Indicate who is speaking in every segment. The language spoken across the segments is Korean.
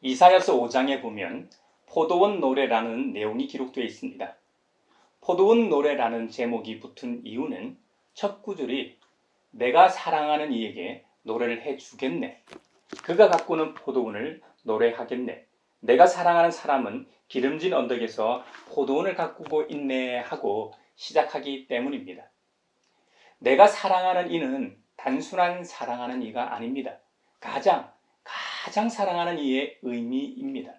Speaker 1: 이사야서 5장에 보면 포도원 노래라는 내용이 기록되어 있습니다. 포도원 노래라는 제목이 붙은 이유는 첫 구절이 내가 사랑하는 이에게 노래를 해주겠네. 그가 가꾸는 포도원을 노래하겠네. 내가 사랑하는 사람은 기름진 언덕에서 포도원을 가꾸고 있네 하고 시작하기 때문입니다. 내가 사랑하는 이는 단순한 사랑하는 이가 아닙니다. 가장 사랑하는 이의 의미입니다.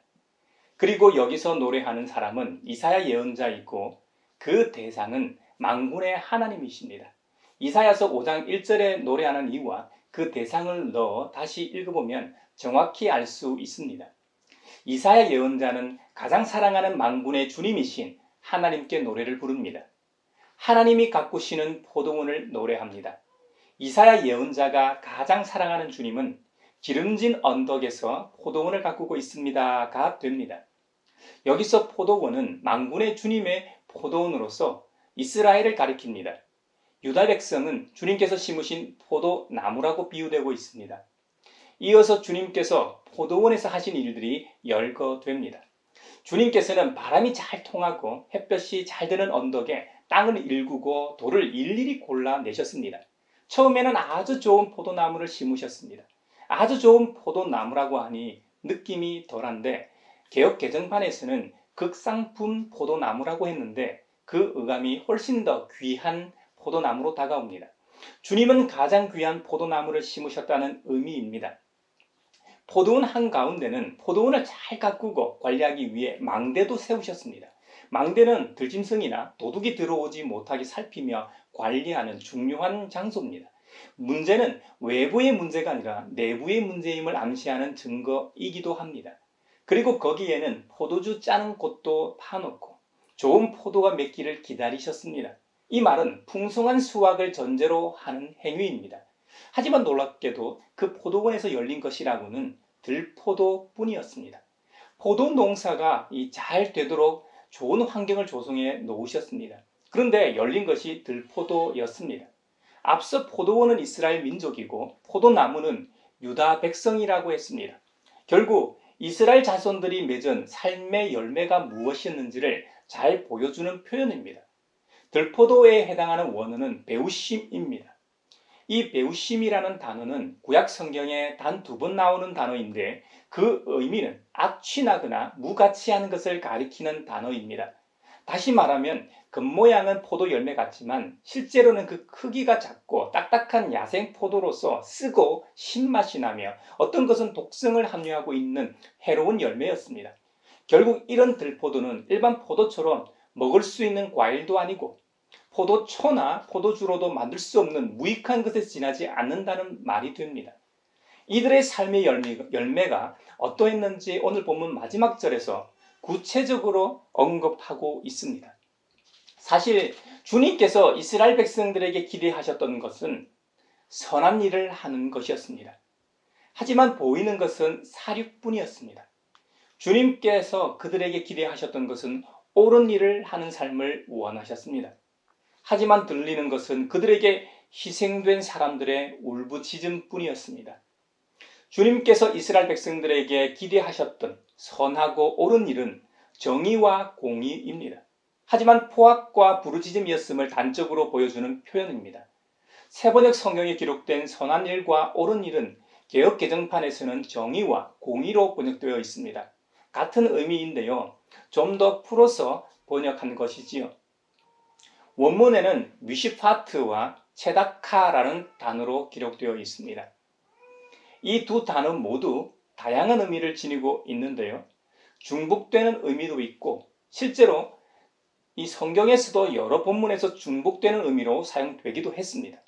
Speaker 1: 그리고 여기서 노래하는 사람은 이사야 예언자이고 그 대상은 만군의 하나님이십니다. 이사야서 5장 1절에 노래하는 이유와 그 대상을 넣어 다시 읽어보면 정확히 알 수 있습니다. 이사야 예언자는 가장 사랑하는 만군의 주님이신 하나님께 노래를 부릅니다. 하나님이 가꾸시는 포도원을 노래합니다. 이사야 예언자가 가장 사랑하는 주님은 기름진 언덕에서 포도원을 가꾸고 있습니다가 됩니다. 여기서 포도원은 만군의 주님의 포도원으로서 이스라엘을 가리킵니다. 유다 백성은 주님께서 심으신 포도나무라고 비유되고 있습니다. 이어서 주님께서 포도원에서 하신 일들이 열거됩니다. 주님께서는 바람이 잘 통하고 햇볕이 잘 드는 언덕에 땅을 일구고 돌을 일일이 골라내셨습니다. 처음에는 아주 좋은 포도나무를 심으셨습니다. 아주 좋은 포도나무라고 하니 느낌이 덜한데 개역 개정판에서는 극상품 포도나무라고 했는데 그 의감이 훨씬 더 귀한 포도나무로 다가옵니다. 주님은 가장 귀한 포도나무를 심으셨다는 의미입니다. 포도원 한가운데는 포도원을 잘 가꾸고 관리하기 위해 망대도 세우셨습니다. 망대는 들짐승이나 도둑이 들어오지 못하게 살피며 관리하는 중요한 장소입니다. 문제는 외부의 문제가 아니라 내부의 문제임을 암시하는 증거이기도 합니다. 그리고 거기에는 포도주 짜는 곳도 파놓고 좋은 포도가 맺기를 기다리셨습니다. 이 말은 풍성한 수확을 전제로 하는 행위입니다. 하지만 놀랍게도 그 포도원에서 열린 것이라고는 들포도뿐이었습니다. 포도 농사가 잘 되도록 좋은 환경을 조성해 놓으셨습니다. 그런데 열린 것이 들포도였습니다. 앞서 포도원은 이스라엘 민족이고 포도나무는 유다 백성이라고 했습니다. 결국 이스라엘 자손들이 맺은 삶의 열매가 무엇이었는지를 잘 보여주는 표현입니다. 들포도에 해당하는 원어는 배우심입니다. 이 배우심이라는 단어는 구약 성경에 단 2번 나오는 단어인데 그 의미는 악취나거나 무가치한 것을 가리키는 단어입니다. 다시 말하면 겉모양은 포도 열매 같지만 실제로는 그 크기가 작고 딱딱한 야생 포도로서 쓰고 신맛이 나며 어떤 것은 독성을 함유하고 있는 해로운 열매였습니다. 결국 이런 들포도는 일반 포도처럼 먹을 수 있는 과일도 아니고 포도초나 포도주로도 만들 수 없는 무익한 것에 지나지 않는다는 말이 됩니다. 이들의 삶의 열매가 어떠했는지 오늘 본문 마지막 절에서 구체적으로 언급하고 있습니다. 사실 주님께서 이스라엘 백성들에게 기대하셨던 것은 선한 일을 하는 것이었습니다. 하지만 보이는 것은 사륙뿐이었습니다. 주님께서 그들에게 기대하셨던 것은 옳은 일을 하는 삶을 원하셨습니다. 하지만 들리는 것은 그들에게 희생된 사람들의 울부짖음뿐이었습니다. 주님께서 이스라엘 백성들에게 기대하셨던 선하고 옳은 일은 정의와 공의입니다. 하지만 포악과 부르짖음이었음을 단적으로 보여주는 표현입니다. 세번역 성경에 기록된 선한 일과 옳은 일은 개역 개정판에서는 정의와 공의로 번역되어 있습니다. 같은 의미인데요. 좀 더 풀어서 번역한 것이지요. 원문에는 미시파트와 체다카라는 단어로 기록되어 있습니다. 이 두 단어 모두 다양한 의미를 지니고 있는데요. 중복되는 의미도 있고 실제로 이 성경에서도 여러 본문에서 중복되는 의미로 사용되기도 했습니다.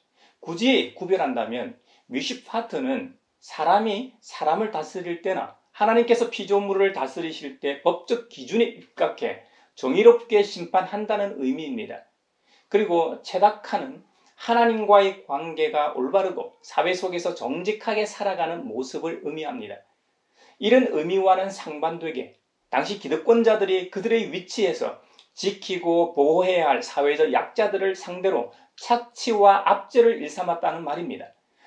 Speaker 1: 굳이 구별한다면 미시파트는 사람이 사람을 다스릴 때나 하나님께서 피조물을 다스리실 때 법적 기준에 입각해 정의롭게 심판한다는 의미입니다. 그리고 체다카는 하나님과의 관계가 올바르고 사회 속에서 정직하게 살아가는 모습을 의미합니다. 이런 의미와는 상반되게 당시 기득권자들이 그들의 위치에서 지키고 보호해야 할 사회적 약자들을 상대로 착취와 압제를 일삼았다는 말입니다.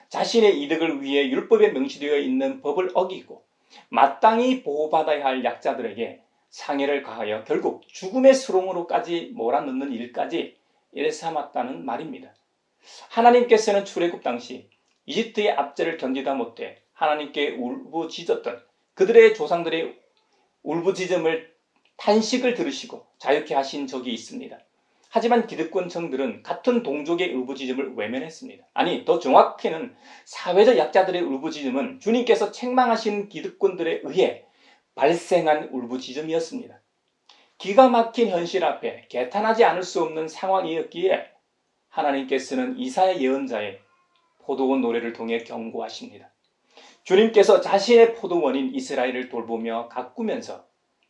Speaker 1: 자신의 이득을 위해 율법에 명시되어 있는 법을 어기고 마땅히 보호받아야 할 약자들에게 상해를 가하여 결국 죽음의 수렁으로까지 몰아넣는 일까지 일삼았다는 말입니다. 하나님께서는 출애굽 당시 이집트의 압제를 견디다 못해 하나님께 울부짖었던 그들의 조상들의 울부짖음을 탄식을 들으시고 자유케 하신 적이 있습니다. 하지만 기득권층들은 같은 동족의 울부짖음을 외면했습니다. 아니, 더 정확히는 사회적 약자들의 울부짖음은 주님께서 책망하신 기득권들에 의해 발생한 울부짖음이었습니다. 기가 막힌 현실 앞에 개탄하지 않을 수 없는 상황이었기에 하나님께서는 이사야 예언자의 포도원 노래를 통해 경고하십니다. 주님께서 자신의 포도원인 이스라엘을 돌보며 가꾸면서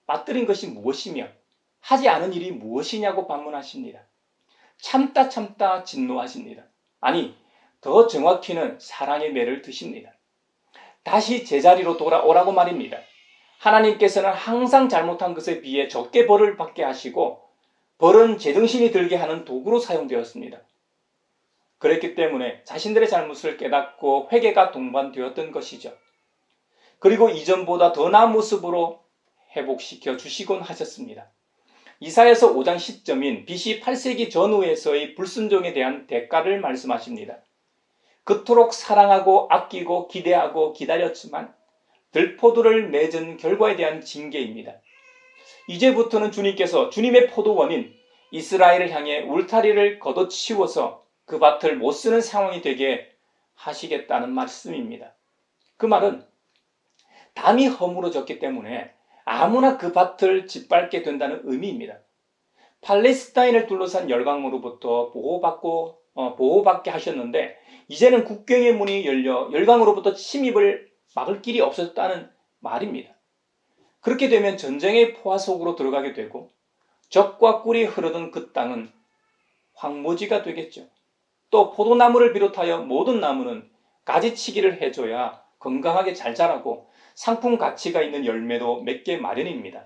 Speaker 1: 빠뜨린 것이 무엇이며 하지 않은 일이 무엇이냐고 반문하십니다. 참다 진노하십니다. 아니, 더 정확히는 사랑의 매를 드십니다. 다시 제자리로 돌아오라고 말입니다. 하나님께서는 항상 잘못한 것에 비해 적게 벌을 받게 하시고 벌은 제정신이 들게 하는 도구로 사용되었습니다. 그랬기 때문에 자신들의 잘못을 깨닫고 회개가 동반되었던 것이죠. 그리고 이전보다 더 나은 모습으로 회복시켜 주시곤 하셨습니다. 이사야서 5장 시점인 BC 8세기 전후에서의 불순종에 대한 대가를 말씀하십니다. 그토록 사랑하고 아끼고 기대하고 기다렸지만 들포도를 맺은 결과에 대한 징계입니다. 이제부터는 주님께서 주님의 포도원인 이스라엘을 향해 울타리를 걷어치워서 그 밭을 못 쓰는 상황이 되게 하시겠다는 말씀입니다. 그 말은 담이 허물어졌기 때문에 아무나 그 밭을 짓밟게 된다는 의미입니다. 팔레스타인을 둘러싼 열강으로부터 보호받게 하셨는데 이제는 국경의 문이 열려 열강으로부터 침입을 막을 길이 없었다는 말입니다. 그렇게 되면 전쟁의 포화 속으로 들어가게 되고 적과 꿀이 흐르던 그 땅은 황무지가 되겠죠. 또 포도나무를 비롯하여 모든 나무는 가지치기를 해줘야 건강하게 잘 자라고 상품 가치가 있는 열매도 맺게 마련입니다.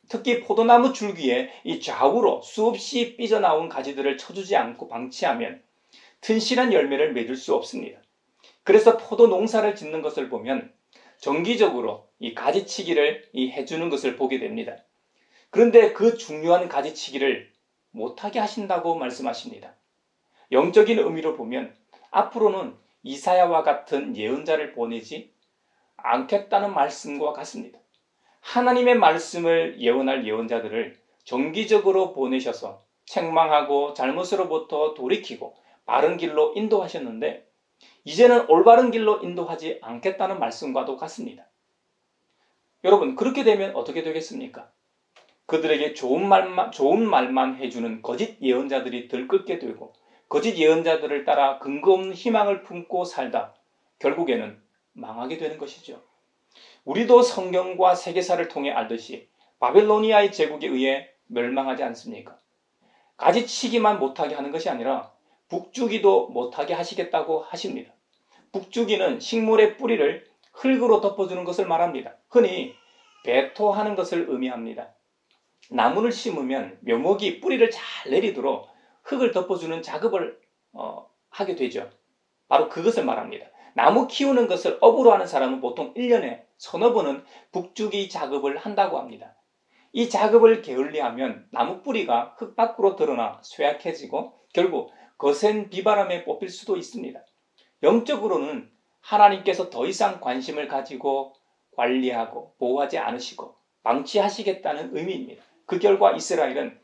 Speaker 1: 특히 포도나무 줄기에 이 좌우로 수없이 삐져나온 가지들을 쳐주지 않고 방치하면 튼실한 열매를 맺을 수 없습니다. 그래서 포도 농사를 짓는 것을 보면 정기적으로 이 가지치기를 해주는 것을 보게 됩니다. 그런데 그 중요한 가지치기를 못하게 하신다고 말씀하십니다. 영적인 의미로 보면 앞으로는 이사야와 같은 예언자를 보내지 않겠다는 말씀과 같습니다. 하나님의 말씀을 예언할 예언자들을 정기적으로 보내셔서 책망하고 잘못으로부터 돌이키고 바른 길로 인도하셨는데 이제는 올바른 길로 인도하지 않겠다는 말씀과도 같습니다. 여러분, 그렇게 되면 어떻게 되겠습니까? 그들에게 좋은 말만 해주는 거짓 예언자들이 들끓게 되고 거짓 예언자들을 따라 근거 없는 희망을 품고 살다 결국에는 망하게 되는 것이죠. 우리도 성경과 세계사를 통해 알듯이 바벨로니아의 제국에 의해 멸망하지 않습니까? 가지치기만 못하게 하는 것이 아니라 북주기도 못하게 하시겠다고 하십니다. 북주기는 식물의 뿌리를 흙으로 덮어주는 것을 말합니다. 흔히 배토하는 것을 의미합니다. 나무를 심으면 묘목이 뿌리를 잘 내리도록 흙을 덮어주는 작업을 하게 되죠. 바로 그것을 말합니다. 나무 키우는 것을 업으로 하는 사람은 보통 1년에 서너 번은 북주기 작업을 한다고 합니다. 이 작업을 게을리하면 나무 뿌리가 흙 밖으로 드러나 쇠약해지고 결국 거센 비바람에 뽑힐 수도 있습니다. 영적으로는 하나님께서 더 이상 관심을 가지고 관리하고 보호하지 않으시고 방치하시겠다는 의미입니다. 그 결과 이스라엘은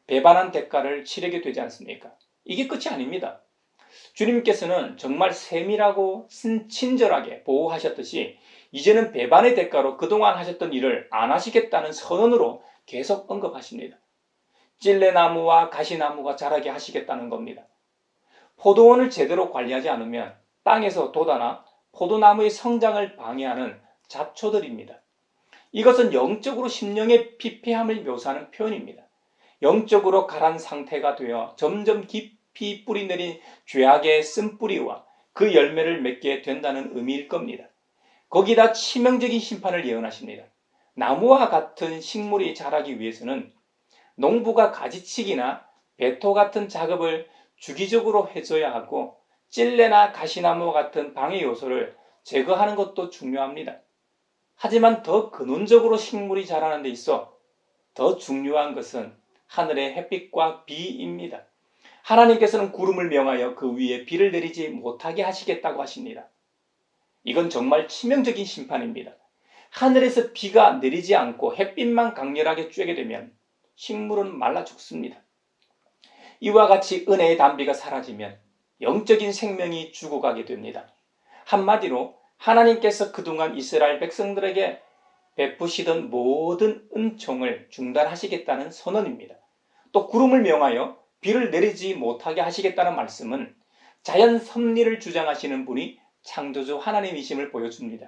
Speaker 1: 배반한 대가를 치르게 되지 않습니까? 이게 끝이 아닙니다. 주님께서는 정말 세밀하고 친절하게 보호하셨듯이 이제는 배반의 대가로 그동안 하셨던 일을 안 하시겠다는 선언으로 계속 언급하십니다. 찔레나무와 가시나무가 자라게 하시겠다는 겁니다. 포도원을 제대로 관리하지 않으면 땅에서 돋아나 포도나무의 성장을 방해하는 잡초들입니다. 이것은 영적으로 심령의 피폐함을 묘사하는 표현입니다. 영적으로 가란 상태가 되어 점점 깊이 뿌리 내린 죄악의 쓴뿌리와 그 열매를 맺게 된다는 의미일 겁니다. 거기다 치명적인 심판을 예언하십니다. 나무와 같은 식물이 자라기 위해서는 농부가 가지치기나 배토 같은 작업을 주기적으로 해줘야 하고 찔레나 가시나무와 같은 방해 요소를 제거하는 것도 중요합니다. 하지만 더 근원적으로 식물이 자라는 데 있어 더 중요한 것은 하늘의 햇빛과 비입니다. 하나님께서는 구름을 명하여 그 위에 비를 내리지 못하게 하시겠다고 하십니다. 이건 정말 치명적인 심판입니다. 하늘에서 비가 내리지 않고 햇빛만 강렬하게 쬐게 되면 식물은 말라 죽습니다. 이와 같이 은혜의 단비가 사라지면 영적인 생명이 죽어가게 됩니다. 한마디로 하나님께서 그동안 이스라엘 백성들에게 베푸시던 모든 은총을 중단하시겠다는 선언입니다. 또 구름을 명하여 비를 내리지 못하게 하시겠다는 말씀은 자연 섭리를 주장하시는 분이 창조주 하나님이심을 보여줍니다.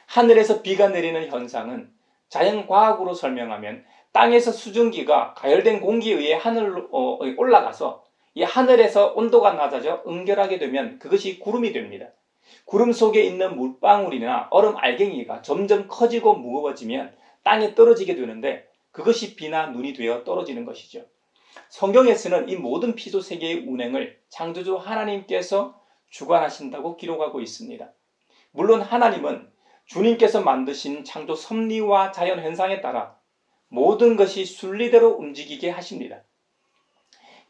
Speaker 1: 하늘에서 비가 내리는 현상은 자연과학으로 설명하면 땅에서 수증기가 가열된 공기에 의해 하늘로 올라가서 이 하늘에서 온도가 낮아져 응결하게 되면 그것이 구름이 됩니다. 구름 속에 있는 물방울이나 얼음 알갱이가 점점 커지고 무거워지면 땅에 떨어지게 되는데 그것이 비나 눈이 되어 떨어지는 것이죠. 성경에서는 이 모든 피조세계의 운행을 창조주 하나님께서 주관하신다고 기록하고 있습니다. 물론 하나님은 주님께서 만드신 창조 섭리와 자연 현상에 따라 모든 것이 순리대로 움직이게 하십니다.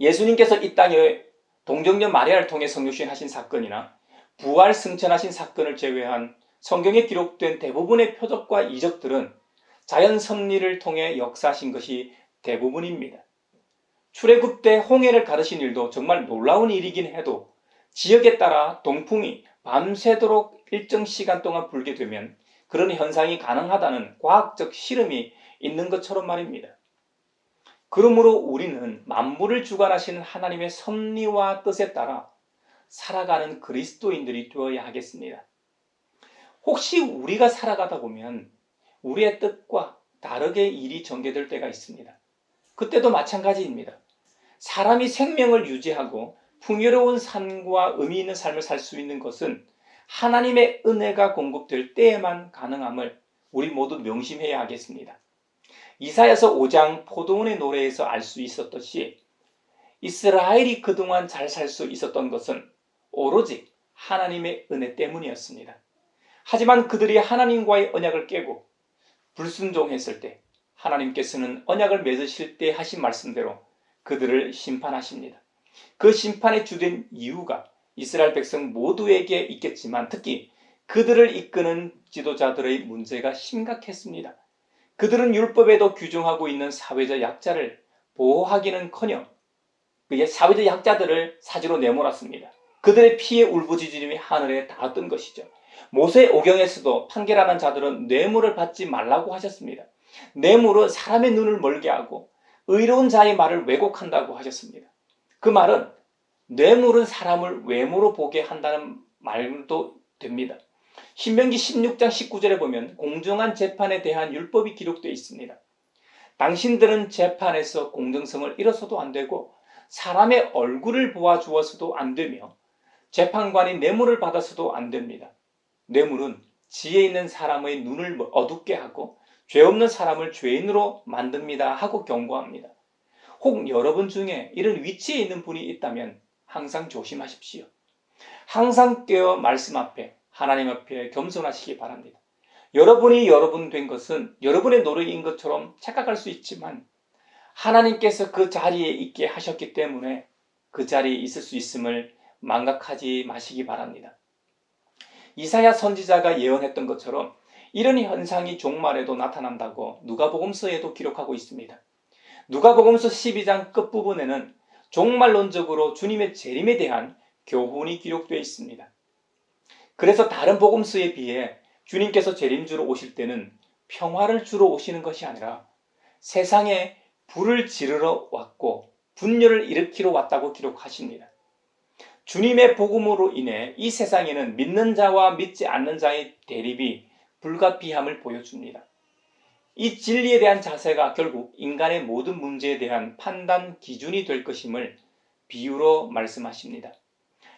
Speaker 1: 예수님께서 이 땅에 동정녀 마리아를 통해 성육신하신 사건이나 부활 승천하신 사건을 제외한 성경에 기록된 대부분의 표적과 이적들은 자연 섭리를 통해 역사하신 것이 대부분입니다. 출애굽 때 홍해를 가르신 일도 정말 놀라운 일이긴 해도 지역에 따라 동풍이 밤새도록 일정 시간 동안 불게 되면 그런 현상이 가능하다는 과학적 실험이 있는 것처럼 말입니다. 그러므로 우리는 만물을 주관하시는 하나님의 섭리와 뜻에 따라 살아가는 그리스도인들이 되어야 하겠습니다. 혹시 우리가 살아가다 보면 우리의 뜻과 다르게 일이 전개될 때가 있습니다. 그때도 마찬가지입니다. 사람이 생명을 유지하고 풍요로운 삶과 의미 있는 삶을 살 수 있는 것은 하나님의 은혜가 공급될 때에만 가능함을 우리 모두 명심해야 하겠습니다. 이사야서 5장 포도원의 노래에서 알 수 있었듯이 이스라엘이 그동안 잘 살 수 있었던 것은 오로지 하나님의 은혜 때문이었습니다. 하지만 그들이 하나님과의 언약을 깨고 불순종했을 때 하나님께서는 언약을 맺으실 때 하신 말씀대로 그들을 심판하십니다. 그 심판의 주된 이유가 이스라엘 백성 모두에게 있겠지만 특히 그들을 이끄는 지도자들의 문제가 심각했습니다. 그들은 율법에도 규정하고 있는 사회적 약자를 보호하기는커녕 그의 사회적 약자들을 사지로 내몰았습니다. 그들의 피의 울부짖음이 하늘에 닿았던 것이죠. 모세 오경에서도 판결하는 자들은 뇌물을 받지 말라고 하셨습니다. 뇌물은 사람의 눈을 멀게 하고 의로운 자의 말을 왜곡한다고 하셨습니다. 그 말은 뇌물은 사람을 외모로 보게 한다는 말도 됩니다. 신명기 16장 19절에 보면 공정한 재판에 대한 율법이 기록되어 있습니다. 당신들은 재판에서 공정성을 잃어서도 안 되고 사람의 얼굴을 보아주어서도 안 되며 재판관이 뇌물을 받아서도 안 됩니다. 뇌물은 지혜 있는 사람의 눈을 어둡게 하고 죄 없는 사람을 죄인으로 만듭니다 하고 경고합니다. 혹 여러분 중에 이런 위치에 있는 분이 있다면 항상 조심하십시오. 항상 깨어 말씀 앞에 하나님 앞에 겸손하시기 바랍니다. 여러분이 여러분 된 것은 여러분의 노력인 것처럼 착각할 수 있지만 하나님께서 그 자리에 있게 하셨기 때문에 그 자리에 있을 수 있음을 망각하지 마시기 바랍니다. 이사야 선지자가 예언했던 것처럼 이런 현상이 종말에도 나타난다고 누가복음서에도 기록하고 있습니다. 누가복음서 12장 끝부분에는 종말론적으로 주님의 재림에 대한 교훈이 기록되어 있습니다. 그래서 다른 복음서에 비해 주님께서 재림주로 오실 때는 평화를 주러 오시는 것이 아니라 세상에 불을 지르러 왔고 분열을 일으키러 왔다고 기록하십니다. 주님의 복음으로 인해 이 세상에는 믿는 자와 믿지 않는 자의 대립이 불가피함을 보여줍니다. 이 진리에 대한 자세가 결국 인간의 모든 문제에 대한 판단 기준이 될 것임을 비유로 말씀하십니다.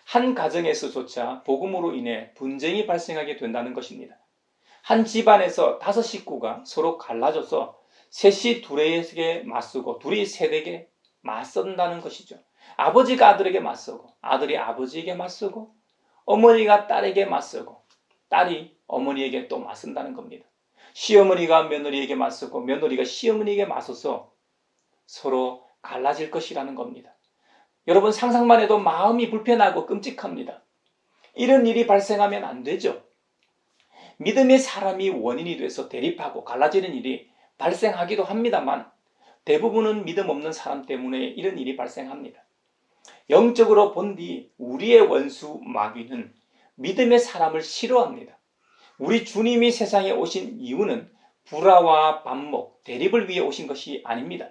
Speaker 1: 한 가정에서조차 복음으로 인해 분쟁이 발생하게 된다는 것입니다. 한 집안에서 5 식구가 서로 갈라져서 셋이 둘에게 맞서고 둘이 셋에게 맞선다는 것이죠. 아버지가 아들에게 맞서고 아들이 아버지에게 맞서고 어머니가 딸에게 맞서고 딸이 어머니에게 또 맞선다는 겁니다. 시어머니가 며느리에게 맞서고 며느리가 시어머니에게 맞서서 서로 갈라질 것이라는 겁니다. 여러분 상상만 해도 마음이 불편하고 끔찍합니다. 이런 일이 발생하면 안 되죠. 믿음의 사람이 원인이 돼서 대립하고 갈라지는 일이 발생하기도 합니다만 대부분은 믿음 없는 사람 때문에 이런 일이 발생합니다. 영적으로 본 뒤 우리의 원수 마귀는 믿음의 사람을 싫어합니다. 우리 주님이 세상에 오신 이유는 불화와 반목, 대립을 위해 오신 것이 아닙니다.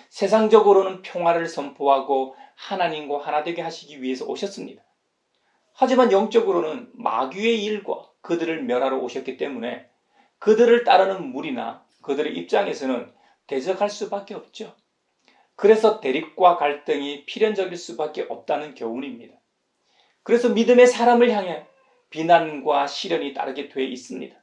Speaker 1: 세상적으로는 평화를 선포하고 하나님과 하나 되게 하시기 위해서 오셨습니다. 하지만 영적으로는 마귀의 일과 그들을 멸하러 오셨기 때문에 그들을 따르는 무리나 그들의 입장에서는 대적할 수밖에 없죠. 그래서 대립과 갈등이 필연적일 수밖에 없다는 교훈입니다. 그래서 믿음의 사람을 향해 비난과 시련이 따르게 돼 있습니다.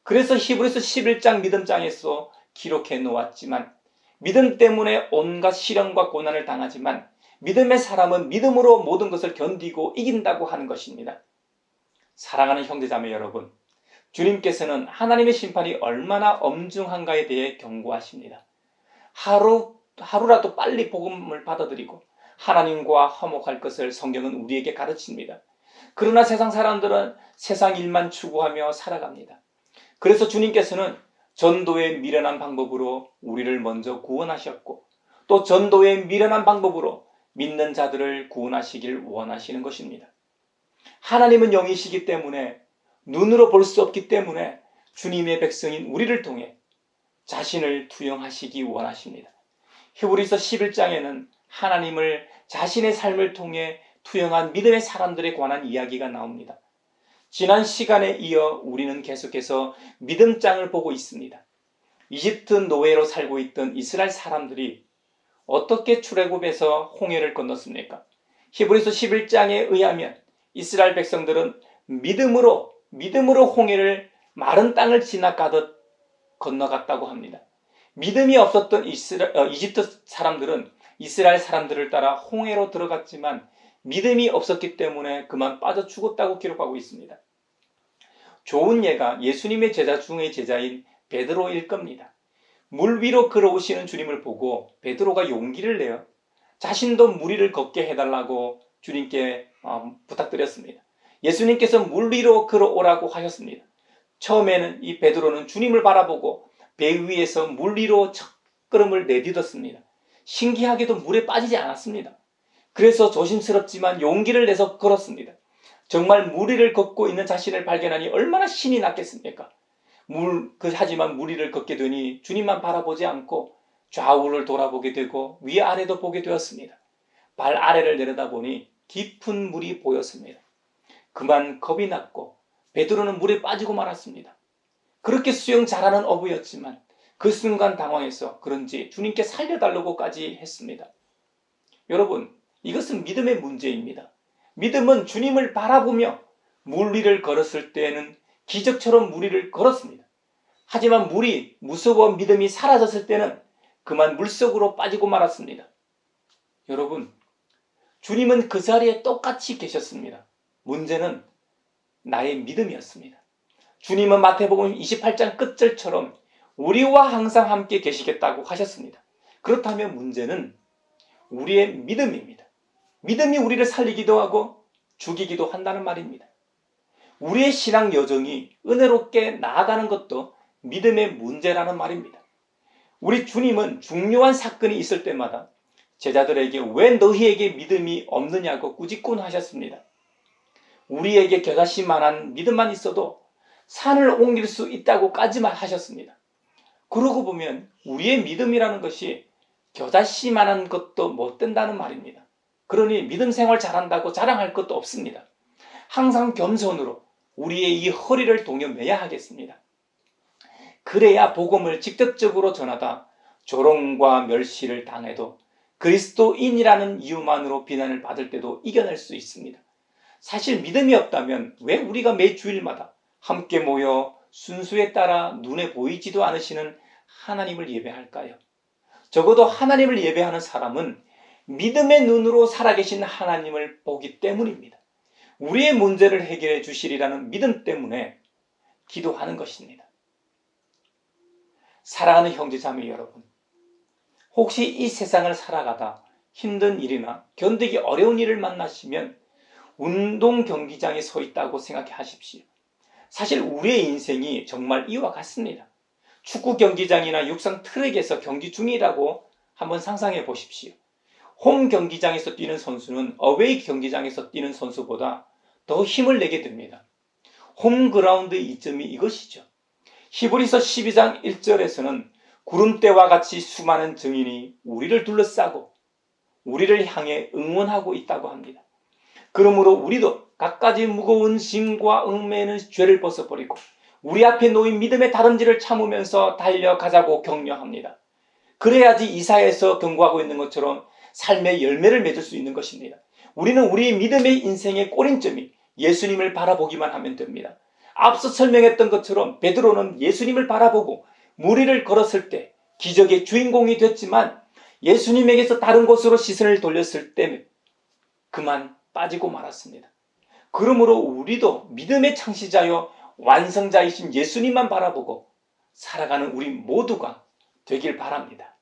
Speaker 1: 그래서 히브리서 11장 믿음장에서 기록해 놓았지만 믿음 때문에 온갖 시련과 고난을 당하지만 믿음의 사람은 믿음으로 모든 것을 견디고 이긴다고 하는 것입니다. 사랑하는 형제자매 여러분, 주님께서는 하나님의 심판이 얼마나 엄중한가에 대해 경고하십니다. 하루라도 빨리 복음을 받아들이고 하나님과 화목할 것을 성경은 우리에게 가르칩니다. 그러나 세상 사람들은 세상 일만 추구하며 살아갑니다. 그래서 주님께서는 전도의 미련한 방법으로 우리를 먼저 구원하셨고 또 전도의 미련한 방법으로 믿는 자들을 구원하시길 원하시는 것입니다. 하나님은 영이시기 때문에 눈으로 볼 수 없기 때문에 주님의 백성인 우리를 통해 자신을 투영하시기 원하십니다. 히브리서 11장에는 하나님을 자신의 삶을 통해 투영한 믿음의 사람들에 관한 이야기가 나옵니다. 지난 시간에 이어 우리는 계속해서 믿음장을 보고 있습니다. 이집트 노예로 살고 있던 이스라엘 사람들이 어떻게 출애굽에서 홍해를 건넜습니까? 히브리서 11장에 의하면 이스라엘 백성들은 믿음으로 홍해를 마른 땅을 지나가듯 건너갔다고 합니다. 믿음이 없었던 이집트 사람들은 이스라엘 사람들을 따라 홍해로 들어갔지만 믿음이 없었기 때문에 그만 빠져 죽었다고 기록하고 있습니다. 좋은 예가 예수님의 제자 중의 제자인 베드로일 겁니다. 물 위로 걸어오시는 주님을 보고 베드로가 용기를 내어 자신도 물 위를 걷게 해달라고 주님께 부탁드렸습니다. 예수님께서 물 위로 걸어오라고 하셨습니다. 처음에는 이 베드로는 주님을 바라보고 배 위에서 물 위로 첫 걸음을 내딛었습니다. 신기하게도 물에 빠지지 않았습니다. 그래서 조심스럽지만 용기를 내서 걸었습니다. 정말 물 위를 걷고 있는 자신을 발견하니 얼마나 신이 났겠습니까? 하지만 물 위를 걷게 되니 주님만 바라보지 않고 좌우를 돌아보게 되고 위아래도 보게 되었습니다. 발 아래를 내려다보니 깊은 물이 보였습니다. 그만 겁이 났고 베드로는 물에 빠지고 말았습니다. 그렇게 수영 잘하는 어부였지만 그 순간 당황해서 그런지 주님께 살려달라고까지 했습니다. 여러분, 이것은 믿음의 문제입니다. 믿음은 주님을 바라보며 물 위를 걸었을 때에는 기적처럼 물 위를 걸었습니다. 하지만 물이 무서워 믿음이 사라졌을 때는 그만 물속으로 빠지고 말았습니다. 여러분, 주님은 그 자리에 똑같이 계셨습니다. 문제는 나의 믿음이었습니다. 주님은 마태복음 28장 끝절처럼 우리와 항상 함께 계시겠다고 하셨습니다. 그렇다면 문제는 우리의 믿음입니다. 믿음이 우리를 살리기도 하고 죽이기도 한다는 말입니다. 우리의 신앙 여정이 은혜롭게 나아가는 것도 믿음의 문제라는 말입니다. 우리 주님은 중요한 사건이 있을 때마다 제자들에게 왜 너희에게 믿음이 없느냐고 꾸짖곤 하셨습니다. 우리에게 겨자씨만한 믿음만 있어도 산을 옮길 수 있다고까지만 하셨습니다. 그러고 보면 우리의 믿음이라는 것이 겨자씨만한 것도 못 된다는 말입니다. 그러니 믿음 생활 잘한다고 자랑할 것도 없습니다. 항상 겸손으로 우리의 이 허리를 동여매야 하겠습니다. 그래야 복음을 직접적으로 전하다 조롱과 멸시를 당해도 그리스도인이라는 이유만으로 비난을 받을 때도 이겨낼 수 있습니다. 사실 믿음이 없다면 왜 우리가 매 주일마다 함께 모여 순수에 따라 눈에 보이지도 않으시는 하나님을 예배할까요? 적어도 하나님을 예배하는 사람은 믿음의 눈으로 살아계신 하나님을 보기 때문입니다. 우리의 문제를 해결해 주시리라는 믿음 때문에 기도하는 것입니다. 사랑하는 형제자매 여러분, 혹시 이 세상을 살아가다 힘든 일이나 견디기 어려운 일을 만나시면 운동 경기장에 서 있다고 생각하십시오. 사실 우리의 인생이 정말 이와 같습니다. 축구 경기장이나 육상 트랙에서 경기 중이라고 한번 상상해 보십시오. 홈 경기장에서 뛰는 선수는 어웨이 경기장에서 뛰는 선수보다 더 힘을 내게 됩니다. 홈그라운드의 이점이 이것이죠. 히브리서 12장 1절에서는 구름대와 같이 수많은 증인이 우리를 둘러싸고 우리를 향해 응원하고 있다고 합니다. 그러므로 우리도 갖가지 무거운 짐과 얽매이는 죄를 벗어버리고 우리 앞에 놓인 믿음의 다름질을 참으면서 달려가자고 격려합니다. 그래야지 이사야에서 경고하고 있는 것처럼 삶의 열매를 맺을 수 있는 것입니다. 우리는 우리 믿음의 인생의 꼬림점이 예수님을 바라보기만 하면 됩니다. 앞서 설명했던 것처럼 베드로는 예수님을 바라보고 무리를 걸었을 때 기적의 주인공이 됐지만 예수님에게서 다른 곳으로 시선을 돌렸을 때 그만 빠지고 말았습니다. 그러므로 우리도 믿음의 창시자요 완성자이신 예수님만 바라보고 살아가는 우리 모두가 되길 바랍니다.